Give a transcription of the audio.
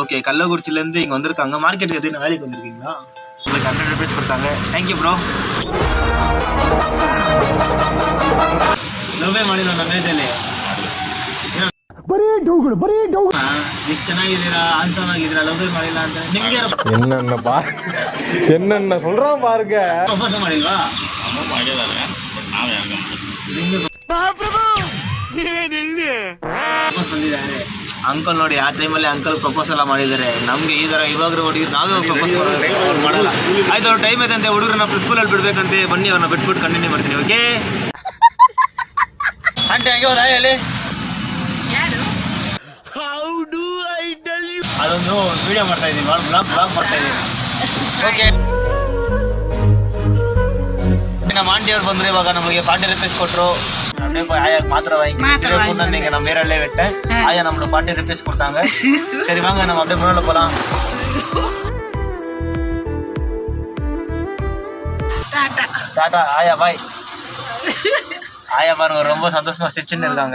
Okay கள்ளக்குறிச்சிலேருந்து இங்கே வந்திருக்காங்க. மார்க்கெட்டுக்கு எதுவும் வேலைக்கு வந்திருக்கீங்களா? உங்களுக்கு 100 rupees கொடுத்தாங்க. Thank you bro. ಲವ್ವೇ ಮಾಡಿಲ್ಲ ನನ್ನೇದಲ್ಲಿ ಎಷ್ಟು ಚೆನ್ನಾಗಿದ್ದೀರಾ ಅಂತನಾಗಿದ್ದೀರಾ ಲವ್ವೇ ಮಾಡಿಲ್ಲ ಅಂತ ನಿಮ್ಗೆ என்னென்ன சொல்றான் பாருங்க. ಪ್ರಪೋಸ ಮಾಡಿಲ್ವಾ? ಬಂದಿದ್ದಾರೆ ಅಂಕಲ್ ನೋಡಿ. ಆ ಟೈಮಲ್ಲಿ ಅಂಕಲ್ ಪ್ರಪೋಸ್ ಎಲ್ಲ ಮಾಡಿದ್ದಾರೆ. ನಮ್ಗೆ ಈ ತರ ಇವಾಗ ಹುಡುಗರು ನಾವೇ ಪ್ರಪೋಸ್ ಮಾಡಲ್ಲ. ಆಯ್ತು ಅವ್ರ ಟೈಮ್ ಇದೆ ಅಂತೆ, ಹುಡುಗರನ್ನ ಸ್ಕೂಲಲ್ಲಿ ಬಿಡ್ಬೇಕಂತೆ. ಬನ್ನಿ ಅವ್ರನ್ನ ಬಿಟ್ಬಿಟ್ಟು ಕಂಟಿನ್ಯೂ ಮಾಡ್ತೀನಿ. ಓಕೆ ಆಂಟಿ ಹಂಗೆ ಅವ್ರು ಹೇಳಿ ಅದೊಂದು ವಿಡಿಯೋ ಮಾಡ್ತಾ ಇದ್ದೀನಿ, ಬ್ಲಾಗ್ ಮಾಡ್ತಾ ಇದ್ದೀನಿ. ಓಕೆ ನಮ್ಮ ಆಂಟಿ ಅವ್ರು ಬಂದ್ರೆ ಇವಾಗ ನಮಗೆ 40 rupees ಕೊಟ್ಟರು. மாத்திரை வாங்கி நீங்க நம்ம வேற விட்டேன். ஆயா நம்மளுக்கு 40 rupees கொடுத்தாங்க. சரி வாங்க நம்ம அப்படியே முன்னாடி போலாம். டாடா ஆயா பாய். ஆயா பாருங்க ரொம்ப சந்தோஷமா சிரிச்சுன்னு இருக்காங்க.